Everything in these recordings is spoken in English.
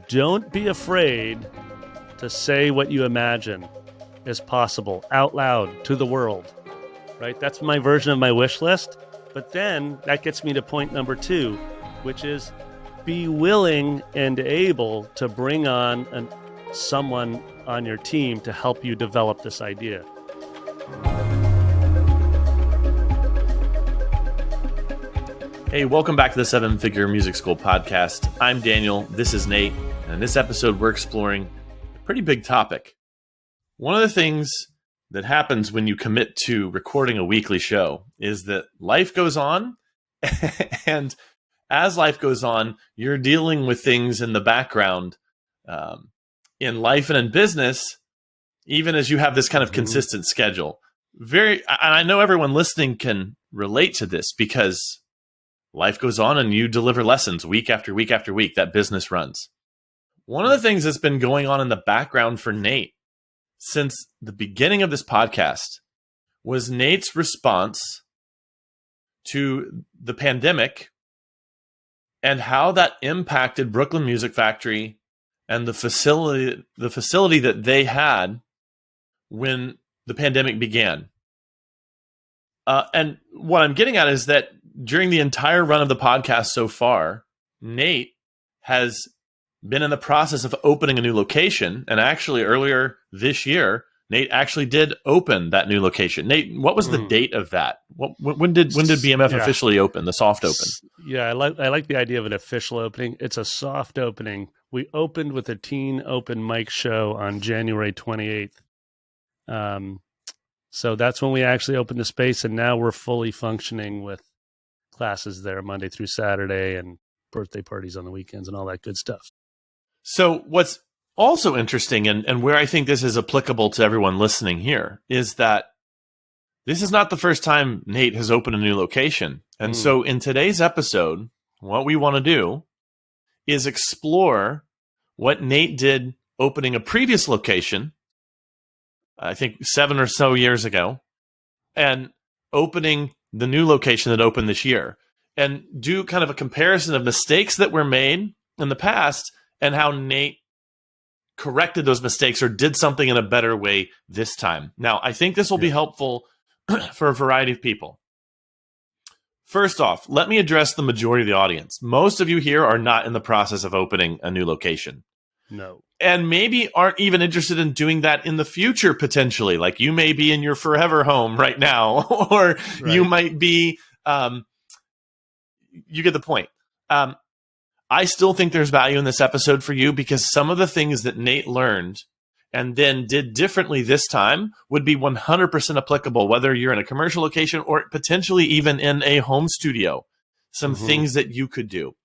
don't be afraid to say what you imagine is possible out loud to the world, right? That's my version of my wish list. But then that gets me to point number 2, which is be willing and able to bring on someone on your team to help you develop this idea. Hey, welcome back to the 7-Figure Music School podcast. I'm Daniel, this is Nate, and in this episode we're exploring a pretty big topic. One of the things that happens when you commit to recording a weekly show is that life goes on, and as life goes on, you're dealing with things in the background in life and in business, even as you have this kind of consistent schedule. I know everyone listening can relate to this because life goes on and you deliver lessons week after week after week that business runs. One of the things that's been going on in the background for Nate since the beginning of this podcast was Nate's response to the pandemic and how that impacted Brooklyn Music Factory and the facility that they had when the pandemic began. And what I'm getting at is that during the entire run of the podcast so far, Nate has been in the process of opening a new location. And actually, earlier this year, Nate actually did open that new location. Nate, what was the date of that? When did BMF officially open, the soft open? Yeah, I like the idea of an official opening. It's a soft opening. We opened with a teen open mic show on January 28th. So that's when we actually opened the space, and now we're fully functioning with classes there Monday through Saturday and birthday parties on the weekends and all that good stuff. So what's also interesting and where I think this is applicable to everyone listening here is that this is not the first time Nate has opened a new location. And so in today's episode, what we want to do is explore what Nate did opening a previous location, I think 7 or so years ago, and opening the new location that opened this year, and do kind of a comparison of mistakes that were made in the past and how Nate corrected those mistakes or did something in a better way this time. Now, I think this will be helpful for a variety of people. First off, let me address the majority of the audience. Most of you here are not in the process of opening a new location. No. And maybe aren't even interested in doing that in the future, potentially. Like you may be in your forever home right now, or you might be, you get the point. I still think there's value in this episode for you because some of the things that Nate learned and then did differently this time would be 100% applicable, whether you're in a commercial location or potentially even in a home studio, some things that you could do.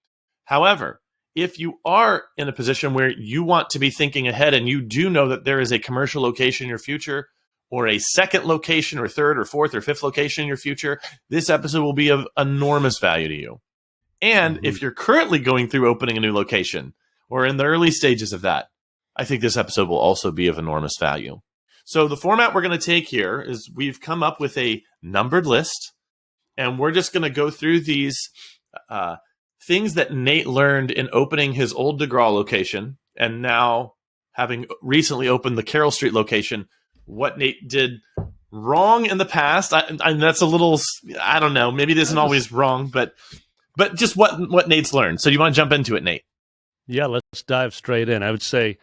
However, if you are in a position where you want to be thinking ahead and you do know that there is a commercial location in your future or a second location or third or fourth or fifth location in your future, this episode will be of enormous value to you. And if you're currently going through opening a new location or in the early stages of that, I think this episode will also be of enormous value. So the format we're going to take here is we've come up with a numbered list, and we're just going to go through these things that Nate learned in opening his old DeGraw location and now having recently opened the Carroll Street location, what Nate did wrong in the past. And that's a little, I don't know, maybe it isn't always wrong, but just what Nate's learned. So you want to jump into it, Nate? Yeah, let's dive straight in. I would say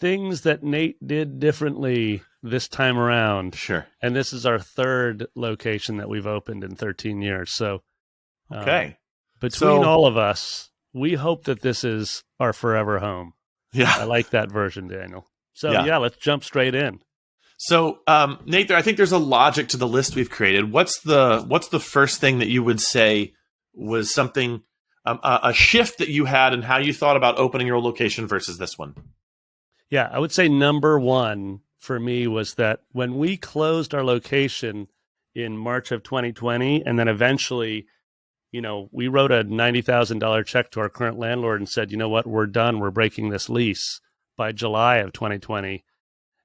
things that Nate did differently this time around. Sure. And this is our third location that we've opened in 13 years. So, okay. Between all of us, we hope that this is our forever home. Yeah. I like that version, Daniel. So yeah, let's jump straight in. So Nate, I think there's a logic to the list we've created. What's the first thing that you would say was something, a shift that you had in how you thought about opening your location versus this one? Yeah, I would say number one for me was that when we closed our location in March of 2020, and then eventually, we wrote a $90,000 check to our current landlord and said, you know what, we're done. We're breaking this lease by July of 2020.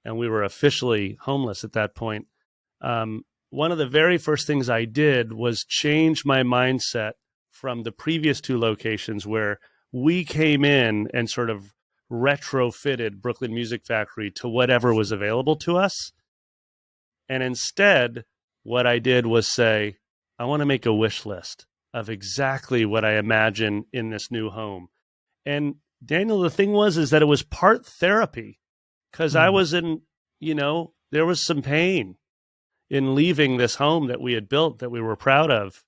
And we were officially homeless at that point. One of the very first things I did was change my mindset from the previous two locations where we came in and sort of retrofitted Brooklyn Music Factory to whatever was available to us. And instead, what I did was say, I want to make a wish list of exactly what I imagine in this new home. And Daniel, the thing is that it was part therapy, because I was in, there was some pain in leaving this home that we had built, that we were proud of,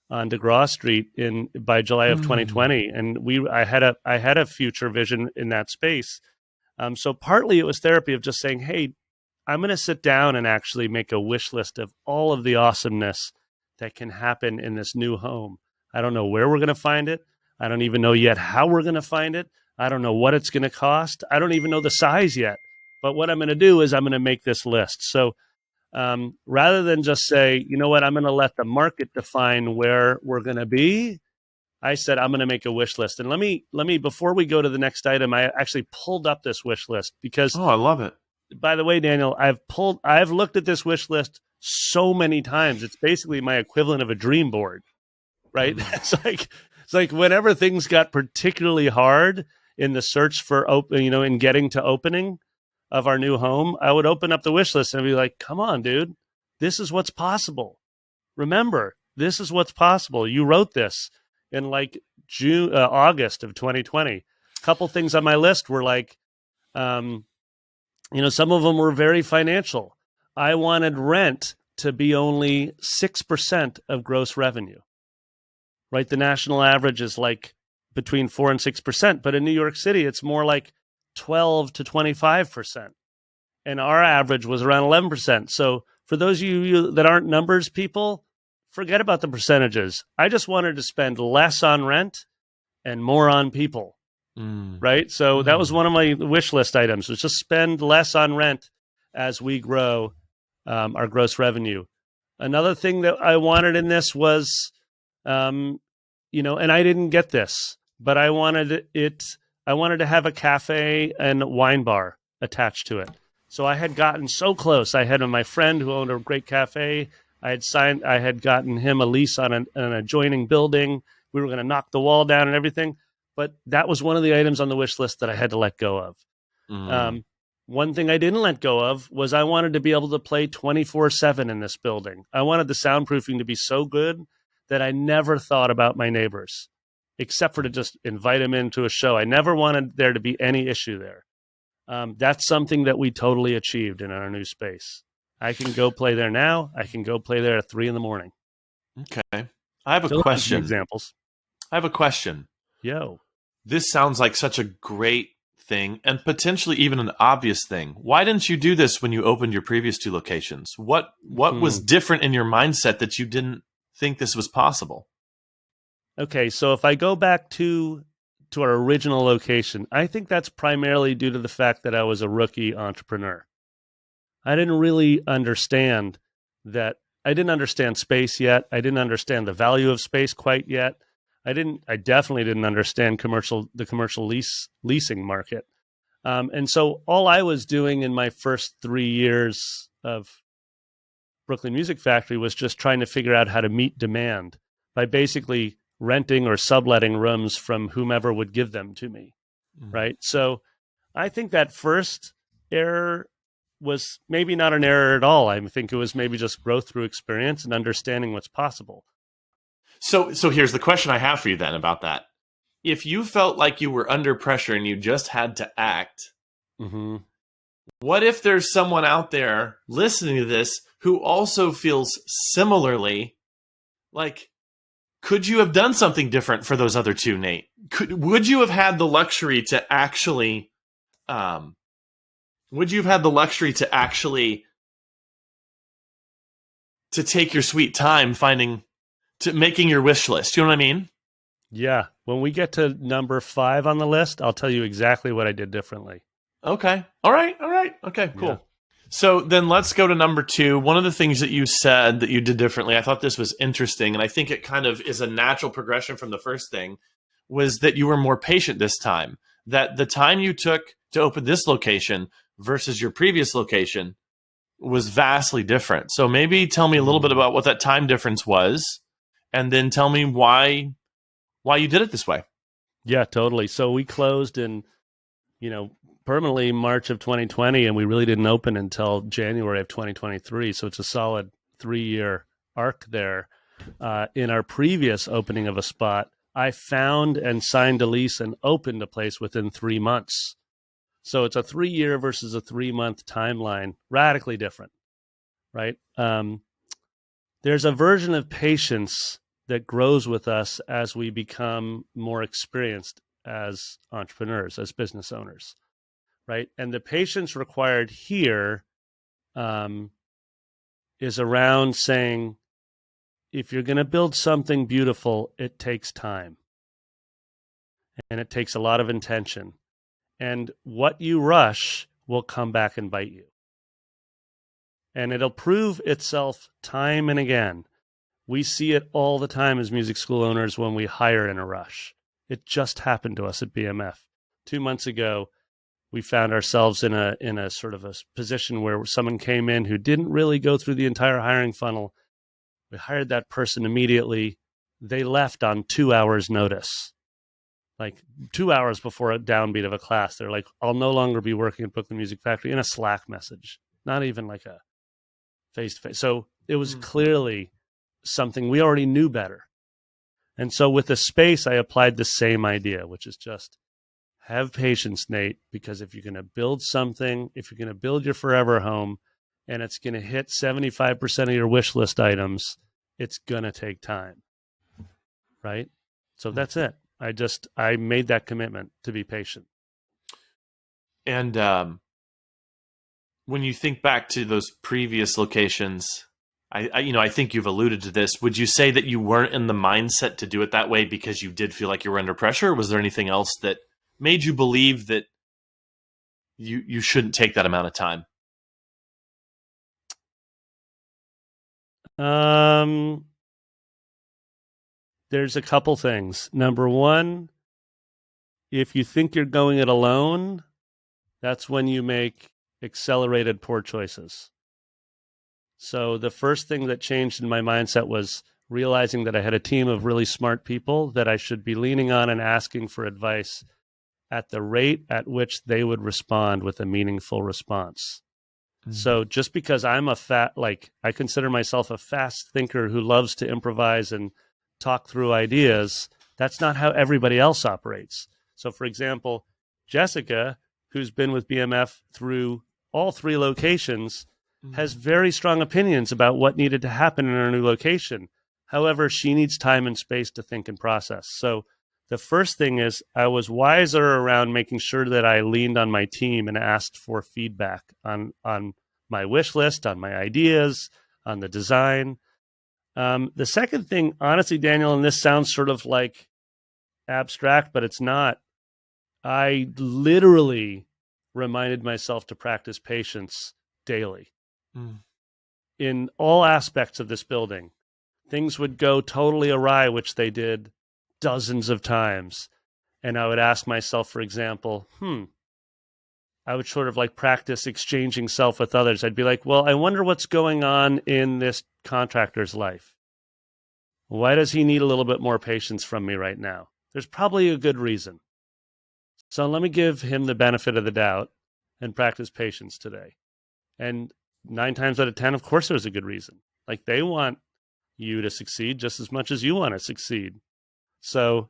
on DeGraw Street by July of 2020. And I had a future vision in that space. So partly it was therapy of just saying, hey, I'm going to sit down and actually make a wish list of all of the awesomeness that can happen in this new home. I don't know where we're going to find it. I don't even know yet how we're going to find it. I don't know what it's going to cost. I don't even know the size yet. But what I'm going to do is I'm going to make this list. So rather than just say, you know what, I'm going to let the market define where we're going to be, I said, I'm going to make a wish list. And let me, before we go to the next item, I actually pulled up this wish list because, I love it. By the way, Daniel, I've looked at this wish list so many times. It's basically my equivalent of a dream board, right? It's like whenever things got particularly hard in the search for in getting to opening of our new home, I would open up the wish list and be like, come on, dude, this is what's possible. Remember, this is what's possible. You wrote this in like August of 2020. A couple things on my list were like, some of them were very financial. I wanted rent to be only 6% of gross revenue, right? The national average is like between 4 and 6%, but in New York City, it's more like 12 to 25%. And our average was around 11%. So for those of you that aren't numbers people, forget about the percentages. I just wanted to spend less on rent and more on people. Right. So that was one of my wish list items, was just spend less on rent as we grow our gross revenue. Another thing that I wanted in this was, and I didn't get this, but I wanted to have a cafe and wine bar attached to it. So I had gotten so close. I had my friend who owned a great cafe. I had gotten him a lease on an adjoining building. We were going to knock the wall down and everything. But that was one of the items on the wish list that I had to let go of. One thing I didn't let go of was I wanted to be able to play 24/7 in this building. I wanted the soundproofing to be so good that I never thought about my neighbors, except for to just invite them into a show. I never wanted there to be any issue there. That's something that we totally achieved in our new space. I can go play there now. I can go play there at 3 a.m. Okay. I have a question. Examples. I have a question. Yo. This sounds like such a great thing and potentially even an obvious thing. Why didn't you do this when you opened your previous 2 locations? What was different in your mindset that you didn't think this was possible? Okay, so if I go back to our original location, I think that's primarily due to the fact that I was a rookie entrepreneur. I didn't really understand that. I didn't understand space yet. I didn't understand the value of space quite yet. I definitely didn't understand the commercial leasing market. And so all I was doing in my first 3 years of Brooklyn Music Factory was just trying to figure out how to meet demand by basically renting or subletting rooms from whomever would give them to me. Right. So I think that first error was maybe not an error at all. I think it was maybe just growth through experience and understanding what's possible. So here's the question I have for you then about that. If you felt like you were under pressure and you just had to act, what if there's someone out there listening to this who also feels similarly? Like, could you have done something different for those other 2, Nate? Would you have had the luxury to actually, to take your sweet time making your wish list? You know what I mean? Yeah. When we get to number 5 on the list, I'll tell you exactly what I did differently. Okay. All right. Okay, cool. Yeah. So then let's go to number 2. One of the things that you said that you did differently, I thought this was interesting, and I think it kind of is a natural progression from the first thing, was that you were more patient this time. That the time you took to open this location versus your previous location was vastly different. So maybe tell me a little bit about what that time difference was, and then tell me why you did it this way. Yeah, totally. So we closed in permanently March of 2020, and we really didn't open until January of 2023. So it's a solid 3-year arc there. In our previous opening of a spot, I found and signed a lease and opened a place within 3 months. So it's a 3-year versus a 3-month timeline, radically different, right? There's a version of patience that grows with us as we become more experienced as entrepreneurs, as business owners, right? And the patience required here is around saying, if you're going to build something beautiful, it takes time. And it takes a lot of intention. And what you rush will come back and bite you. And it'll prove itself time and again. We see it all the time as music school owners when we hire in a rush. It just happened to us at BMF. 2 months ago, we found ourselves in a sort of a position where someone came in who didn't really go through the entire hiring funnel. We hired that person immediately. They left on 2 hours' notice. Like 2 hours before a downbeat of a class. They're like, I'll no longer be working at Brooklyn Music Factory, in a Slack message, not even like a face-to-face. So it was clearly something we already knew better. And so with the space, I applied the same idea, which is just have patience, Nate, because if you're going to build something, if you're going to build your forever home, and it's going to hit 75% of your wish list items, it's going to take time, right? So that's it. I made that commitment to be patient. And when you think back to those previous locations, I think you've alluded to this. Would you say that you weren't in the mindset to do it that way because you did feel like you were under pressure? Or was there anything else that made you believe that you shouldn't take that amount of time? There's a couple things. Number one, if you think you're going it alone, that's when you make accelerated poor choices. So the first thing that changed in my mindset was realizing that I had a team of really smart people that I should be leaning on and asking for advice at the rate at which they would respond with a meaningful response. Mm-hmm. So just because I'm I consider myself a fast thinker who loves to improvise and talk through ideas, that's not how everybody else operates. So for example, Jessica, who's been with BMF through all 3 locations, has very strong opinions about what needed to happen in our new location. However, she needs time and space to think and process. So the first thing is I was wiser around making sure that I leaned on my team and asked for feedback on my wish list, on my ideas, on the design. The second thing, honestly, Daniel, and this sounds sort of like abstract, but it's not, I literally reminded myself to practice patience daily. In all aspects of this building. Things would go totally awry, which they did dozens of times. And I would ask myself, for example, I would sort of like practice exchanging self with others. I'd be like, well, I wonder what's going on in this contractor's life. Why does he need a little bit more patience from me right now? There's probably a good reason. So let me give him the benefit of the doubt and practice patience today. And 9 times out of 10, of course, there's a good reason. Like they want you to succeed just as much as you want to succeed. So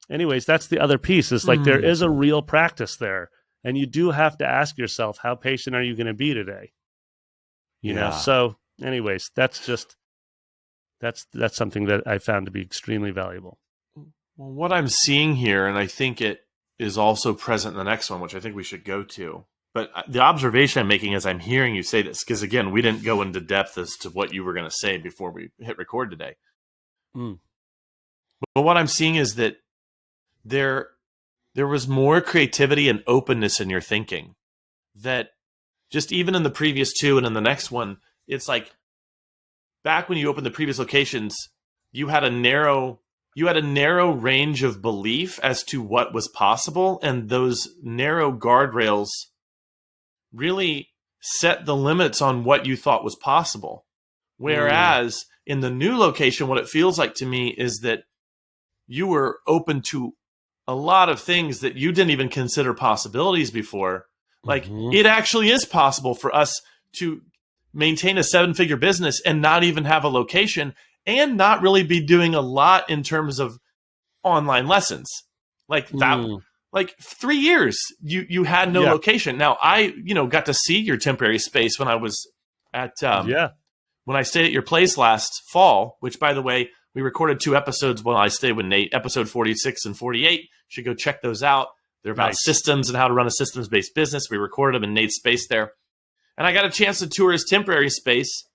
anyways, that's the other piece is like there is a real practice there. And you do have to ask yourself, how patient are you going to be today? You know, so anyways, that's something that I found to be extremely valuable. Well, what I'm seeing here, and I think it is also present in the next one, which I think we should go to. But the observation I'm making as I'm hearing you say this, because again, we didn't go into depth as to what you were going to say before we hit record today. But what I'm seeing is that there was more creativity and openness in your thinking. That just even in the previous 2 and in the next one, it's like back when you opened the previous locations, you had a narrow range of belief as to what was possible, and those narrow guardrails really set the limits on what you thought was possible. Whereas in the new location, what it feels like to me is that you were open to a lot of things that you didn't even consider possibilities before. Like, Mm-hmm. it actually is possible for us to maintain a 7-figure business and not even have a location and not really be doing a lot in terms of online lessons. Like that, like 3 years you had no location. Now I, got to see your temporary space when I was at, when I stayed at your place last fall, which, by the way, we recorded 2 episodes while I stayed with Nate, episode 46 and 48. You should go check those out. They're about systems and how to run a systems-based business. We recorded them in Nate's space there. And I got a chance to tour his temporary space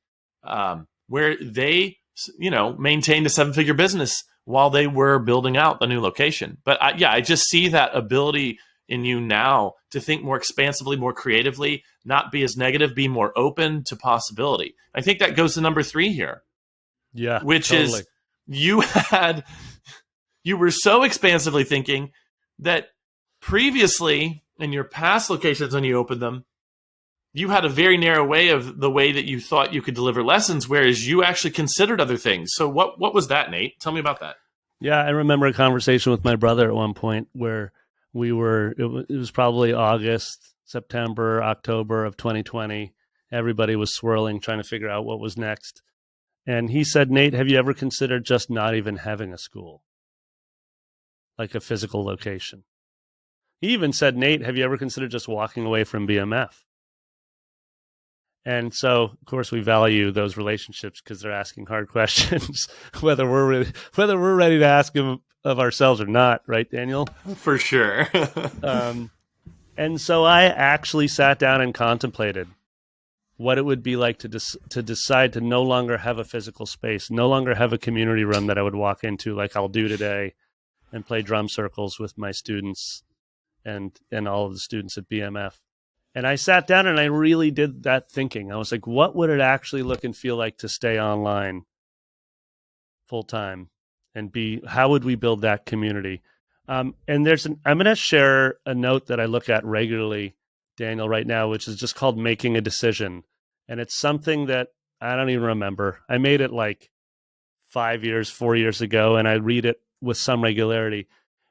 where they, maintained a 7-figure business while they were building out the new location. But I just see that ability in you now to think more expansively, more creatively, not be as negative, be more open to possibility. I think that goes to number 3 here. Yeah, which is you were so expansively thinking that previously in your past locations when you opened them, you had a very narrow way of the way that you thought you could deliver lessons, whereas you actually considered other things. So what was that, Nate? Tell me about that. Yeah, I remember a conversation with my brother at one point where it was probably August, September, October of 2020. Everybody was swirling, trying to figure out what was next. And he said, Nate, have you ever considered just not even having a school? Like a physical location. He even said, Nate, have you ever considered just walking away from BMF? And so, of course, we value those relationships because they're asking hard questions, whether we're ready to ask them of ourselves or not, right, Daniel? For sure. And so I actually sat down and contemplated what it would be like to decide to no longer have a physical space, no longer have a community room that I would walk into like I'll do today and play drum circles with my students and all of the students at BMF. And I sat down and I really did that thinking. I was like, what would it actually look and feel like to stay online full time and how would we build that community? And I'm going to share a note that I look at regularly, Daniel, right now, which is just called Making a Decision. And it's something that I don't even remember. I made it like 4 years ago, and I read it with some regularity.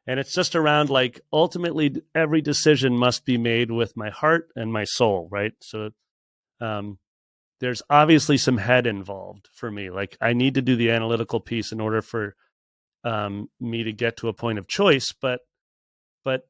And it's just around like, ultimately, every decision must be made with my heart and my soul, right? So there's obviously some head involved for me. Like I need to do the analytical piece in order for me to get to a point of choice. But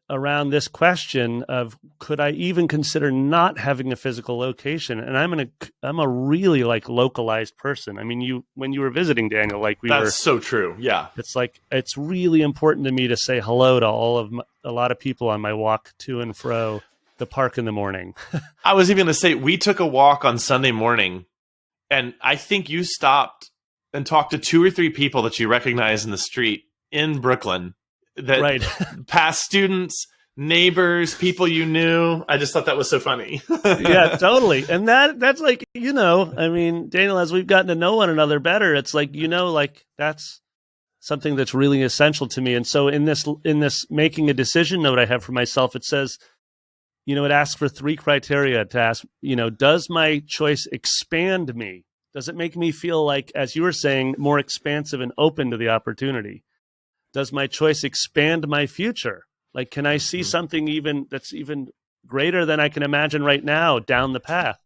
around this question of could I even consider not having a physical location? And I'm a really like localized person. I mean, when you were visiting, Daniel, like that's so true. Yeah, it's like it's really important to me to say hello to a lot of people on my walk to and fro the park in the morning. I was even going to say we took a walk on Sunday morning, and I think you stopped and talked to 2 or 3 people that you recognize in the street in Brooklyn. That past students, neighbors, people you knew. I just thought that was so funny. Yeah, totally. And that's like, I mean, Daniel, as we've gotten to know one another better, it's like, like that's something that's really essential to me. And so in this making a decision note I have for myself, it says, it asks for 3 criteria to ask, does my choice expand me? Does it make me feel like, as you were saying, more expansive and open to the opportunity? Does my choice expand my future? Like, can I see something that's even greater than I can imagine right now down the path?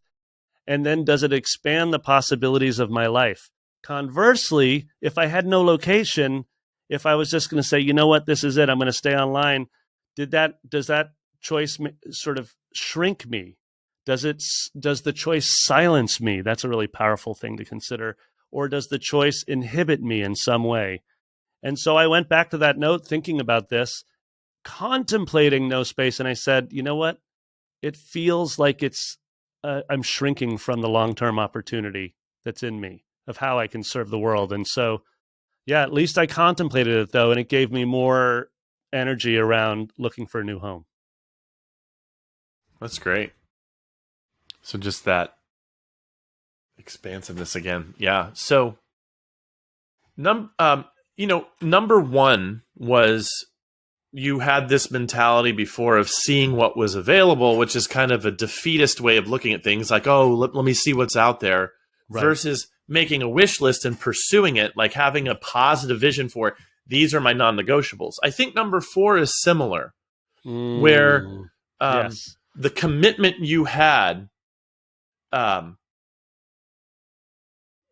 And then does it expand the possibilities of my life? Conversely, if I had no location, if I was just going to say, you know what, this is it, I'm going to stay online, does that choice sort of shrink me? Does the choice silence me? That's a really powerful thing to consider. Or does the choice inhibit me in some way? And so I went back to that note thinking about this, contemplating no space. And I said, you know what? It feels like I'm shrinking from the long-term opportunity that's in me of how I can serve the world. And so, yeah, at least I contemplated it, though, and it gave me more energy around looking for a new home. That's great. So just that expansiveness again. Yeah. So, number 1 was you had this mentality before of seeing what was available, which is kind of a defeatist way of looking at things like, oh, let me see what's out there, versus making a wish list and pursuing it, like having a positive vision for it. these are my non-negotiables. I think number 4 is similar, where Mm, yes. the commitment you had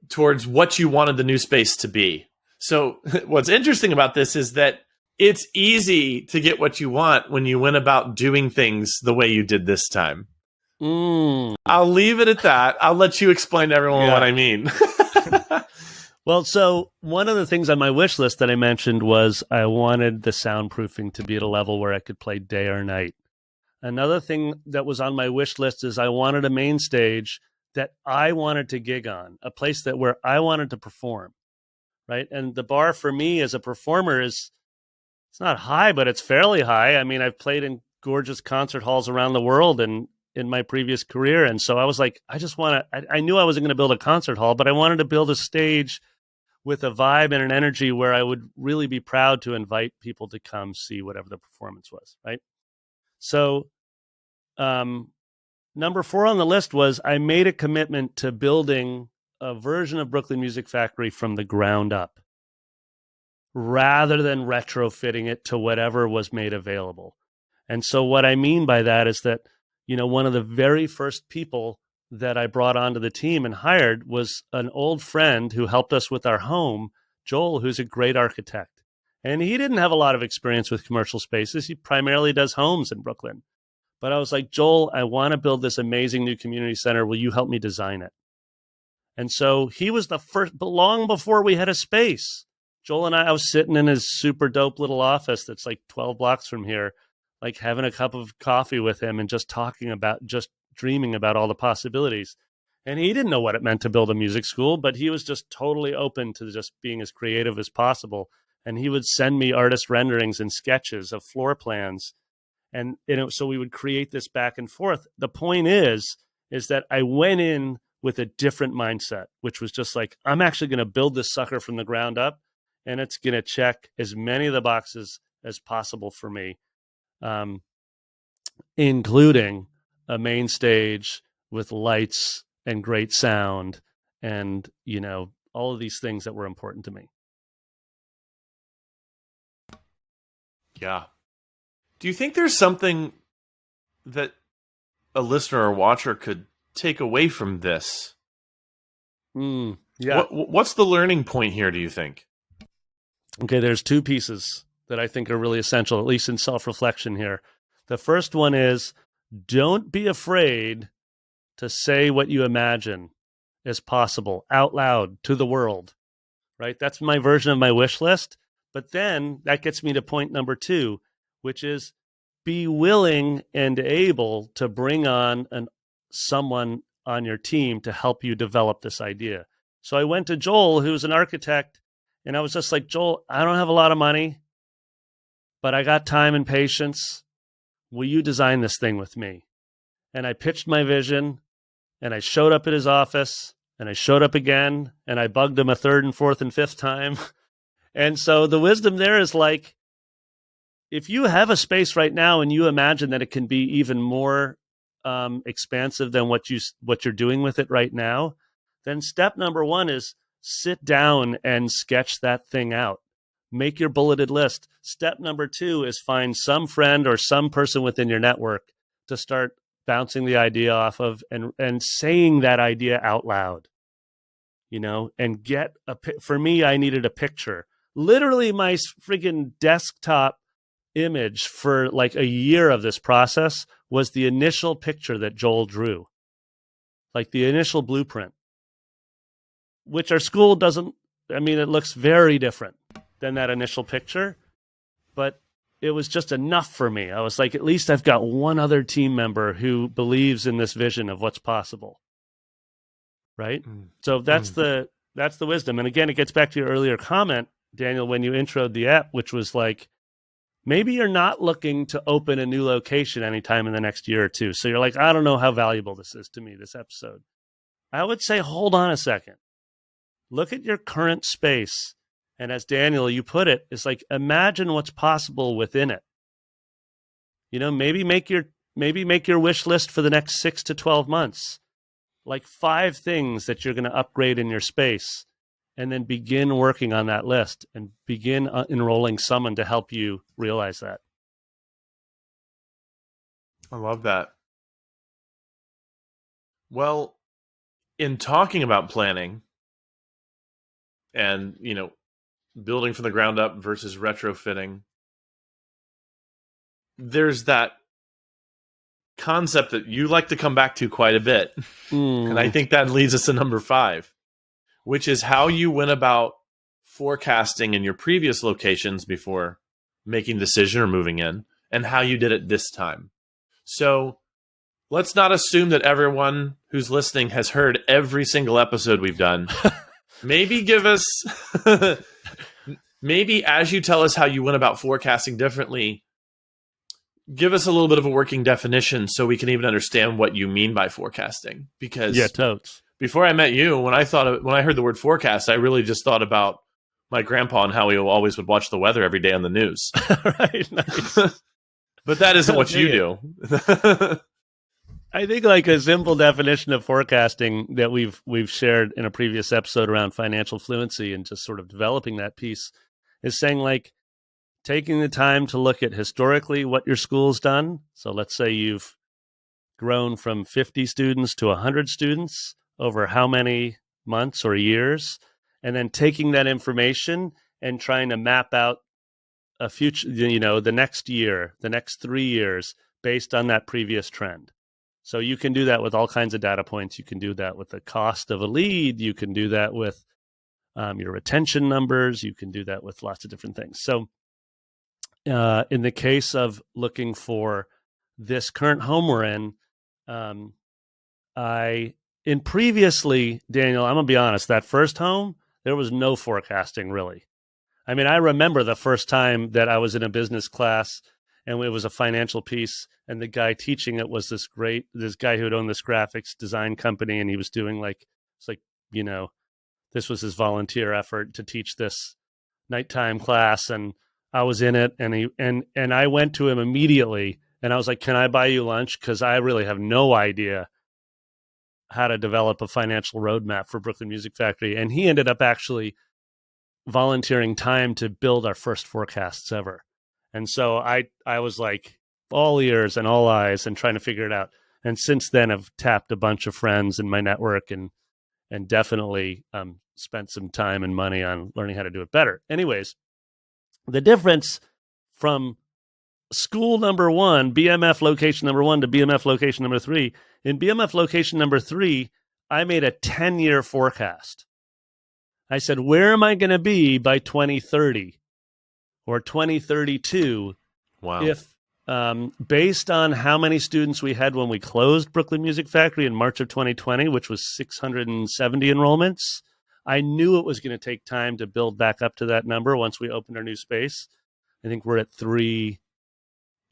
towards what you wanted the new space to be. So what's interesting about this is that it's easy to get what you want when you went about doing things the way you did this time. Mm, I'll leave it at that. I'll let you explain to everyone what yeah. I mean. Well, so one of the things on my wish list that I mentioned was I wanted the soundproofing to be at a level where I could play day or night. Another thing that was on my wish list is I wanted a main stage that I wanted to gig on, a place that where I wanted to perform, right? And the bar for me as a performer is it's not high, but it's fairly high. I mean, I've played in gorgeous concert halls around the world and in my previous career. And so I was like, I just want to, I knew I wasn't going to build a concert hall, but I wanted to build a stage with a vibe and an energy where I would really be proud to invite people to come see whatever the performance was, right? So, number 4 on the list was I made a commitment to building a version of Brooklyn Music Factory from the ground up rather than retrofitting it to whatever was made available. And so what I mean by that is that, one of the very first people that I brought onto the team and hired was an old friend who helped us with our home, Joel, who's a great architect. And he didn't have a lot of experience with commercial spaces. He primarily does homes in Brooklyn. But I was like, Joel, I want to build this amazing new community center. Will you help me design it? And so he was the first, but long before we had a space. Joel and I was sitting in his super dope little office that's like 12 blocks from here, like having a cup of coffee with him and just dreaming about all the possibilities. And he didn't know what it meant to build a music school, but he was just totally open to just being as creative as possible. And he would send me artist renderings and sketches of floor plans. And so we would create this back and forth. The point is that I went in with a different mindset, which was just like, I'm actually going to build this sucker from the ground up, and it's going to check as many of the boxes as possible for me, including a main stage with lights and great sound and, all of these things that were important to me. Yeah. Do you think there's something that a listener or watcher could take away from this? Yeah. What's the learning point here, do you think? Okay, there's 2 pieces that I think are really essential, at least in self-reflection here. The first one is don't be afraid to say what you imagine is possible out loud to the world, right? That's my version of my wish list. But then that gets me to point number 2, which is be willing and able to bring on someone on your team to help you develop this idea. So I went to Joel, who's an architect, and I was just like, Joel, I don't have a lot of money, but I got time and patience. Will you design this thing with me? And I pitched my vision, and I showed up at his office, and I showed up again, and I bugged him a 3rd and 4th and 5th time. And so the wisdom there is like, if you have a space right now and you imagine that it can be even more expansive than what you're doing with it right now, then step number 1 is sit down and sketch that thing out. Make your bulleted list. Step number 2 is find some friend or some person within your network to start bouncing the idea off of and saying that idea out loud, and for me, I needed a picture. Literally my friggin' desktop image for like a year of this process was the initial picture that Joel drew, like the initial blueprint, which our school doesn't, it looks very different than that initial picture, but it was just enough for me. I was like, at least I've got one other team member who believes in this vision of what's possible. Right? So that's the wisdom. And again, it gets back to your earlier comment, Daniel, when you introed the app, which was like, maybe you're not looking to open a new location anytime in the next year or 2. So you're like, I don't know how valuable this is to me, this episode. I would say, hold on a second. Look at your current space. And as Daniel, you put it, it's like, imagine what's possible within it. Maybe make your wish list for the next 6 to 12 months. Like 5 things that you're going to upgrade in your space and then begin working on that list and begin enrolling someone to help you realize that. I love that. Well, in talking about planning and, building from the ground up versus retrofitting, there's that concept that you like to come back to quite a bit. And I think that leads us to number 5, which is how you went about forecasting in your previous locations before making the decision or moving in, and how you did it this time. So let's not assume that everyone who's listening has heard every single episode we've done. Maybe give us, maybe as you tell us how you went about forecasting differently, give us a little bit of a working definition so we can even understand what you mean by forecasting. Because totes. Before I met you, when I heard the word forecast, I really just thought about my grandpa and how he always would watch the weather every day on the news. Right, nice. But that isn't what you do. I think like a simple definition of forecasting that we've shared in a previous episode around financial fluency and just sort of developing that piece is saying like taking the time to look at historically what your school's done. So let's say you've grown from 50 students to 100 students over how many months or years, and then taking that information and trying to map out a future, the next year, the next 3 years based on that previous trend. So you can do that with all kinds of data points. You can do that with the cost of a lead. You can do that with your retention numbers. You can do that with lots of different things. So in the case of looking for this current home we're in, previously, Daniel, I'm going to be honest, that first home, there was no forecasting really. I mean, I remember the first time that I was in a business class and it was a financial piece, and the guy teaching it was this guy who had owned this graphics design company, and he was doing this was his volunteer effort to teach this nighttime class, and I was in it, and I went to him immediately, and I was like, "Can I buy you lunch? Because I really have no idea how to develop a financial roadmap for Brooklyn Music Factory." And he ended up actually volunteering time to build our first forecasts ever. And so I was like all ears and all eyes and trying to figure it out. And since then I've tapped a bunch of friends in my network and definitely spent some time and money on learning how to do it better. Anyways, the difference from school number 1, BMF location number 1 to BMF location number 3, in BMF location number 3, I made a 10-year forecast. I said, where am I going to be by 2030 or 2032? Wow. If based on how many students we had when we closed Brooklyn Music Factory in March of 2020, which was 670 enrollments, I knew it was going to take time to build back up to that number once we opened our new space. I think we're at 3,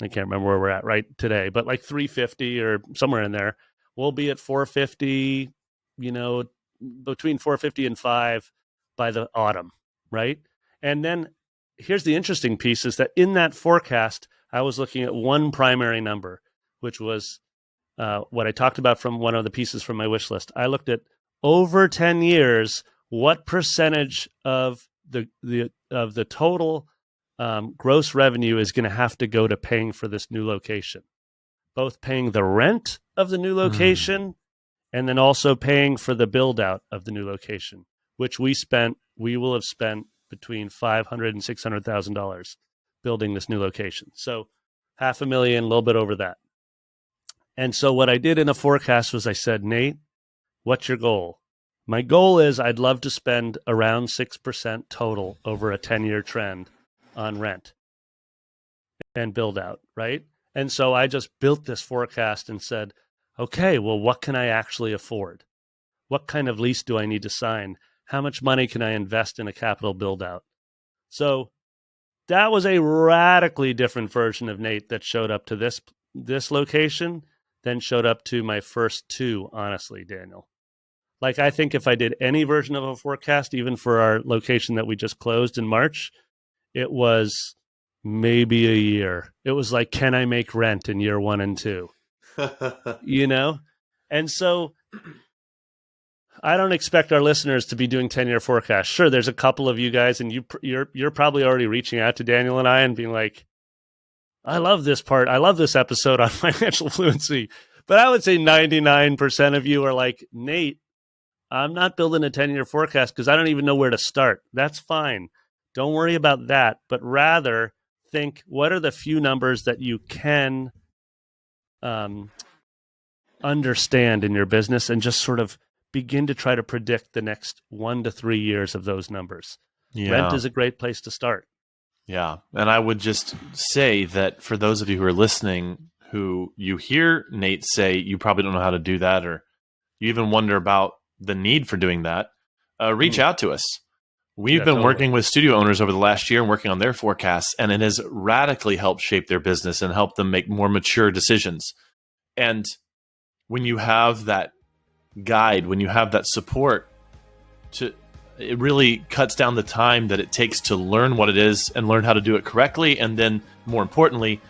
I can't remember where we're at right today, but like 350 or somewhere in there. We'll be at 450, between 450 and 5 by the autumn, right? And then here's the interesting piece is that in that forecast, I was looking at one primary number, which was what I talked about from one of the pieces from my wish list. I looked at over 10 years, what percentage of the total gross revenue is going to have to go to paying for this new location, both paying the rent of the new location and then also paying for the build out of the new location, which we will have spent between $500,000 and $600,000 building this new location. So $500,000, a little bit over that. And so what I did in a forecast was I said, Nate, what's your goal? My goal is I'd love to spend around 6% total over a 10-year trend on rent and build out, right? And so I just built this forecast and said, okay, well, what can I actually afford? What kind of lease do I need to sign? How much money can I invest in a capital build out? So that was a radically different version of Nate that showed up to this location than showed up to my first 2, honestly, Daniel. Like, I think if I did any version of a forecast, even for our location that we just closed in March, it was maybe a year. It was like, can I make rent in year 1 and 2? And so I don't expect our listeners to be doing 10-year forecasts. Sure, there's a couple of you guys, and you're probably already reaching out to Daniel and I and being like, I love this part. I love this episode on financial fluency. But I would say 99% of you are like, Nate, I'm not building a 10-year forecast because I don't even know where to start. That's fine. Don't worry about that. But rather think, what are the few numbers that you can understand in your business, and just sort of begin to try to predict the next 1 to 3 years of those numbers. Yeah. Rent is a great place to start. Yeah. And I would just say that for those of you who are listening, who you hear Nate say you probably don't know how to do that, or you even wonder about the need for doing that, reach out to us. We've been working with studio owners over the last year and working on their forecasts, and it has radically helped shape their business and help them make more mature decisions. And when you have that guide, when you have that support, it really cuts down the time that it takes to learn what it is and learn how to do it correctly. And then more importantly,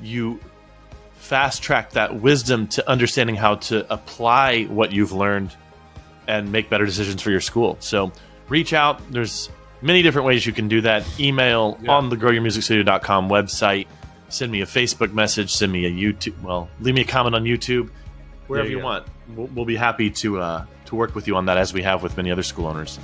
you fast track that wisdom to understanding how to apply what you've learned and make better decisions for your school. So reach out. There's many different ways you can do that. Email on the growyourmusicstudio.com website. Send me a Facebook message. Send me a YouTube. Well, leave me a comment on YouTube. Wherever you want. We'll be happy to work with you on that, as we have with many other school owners.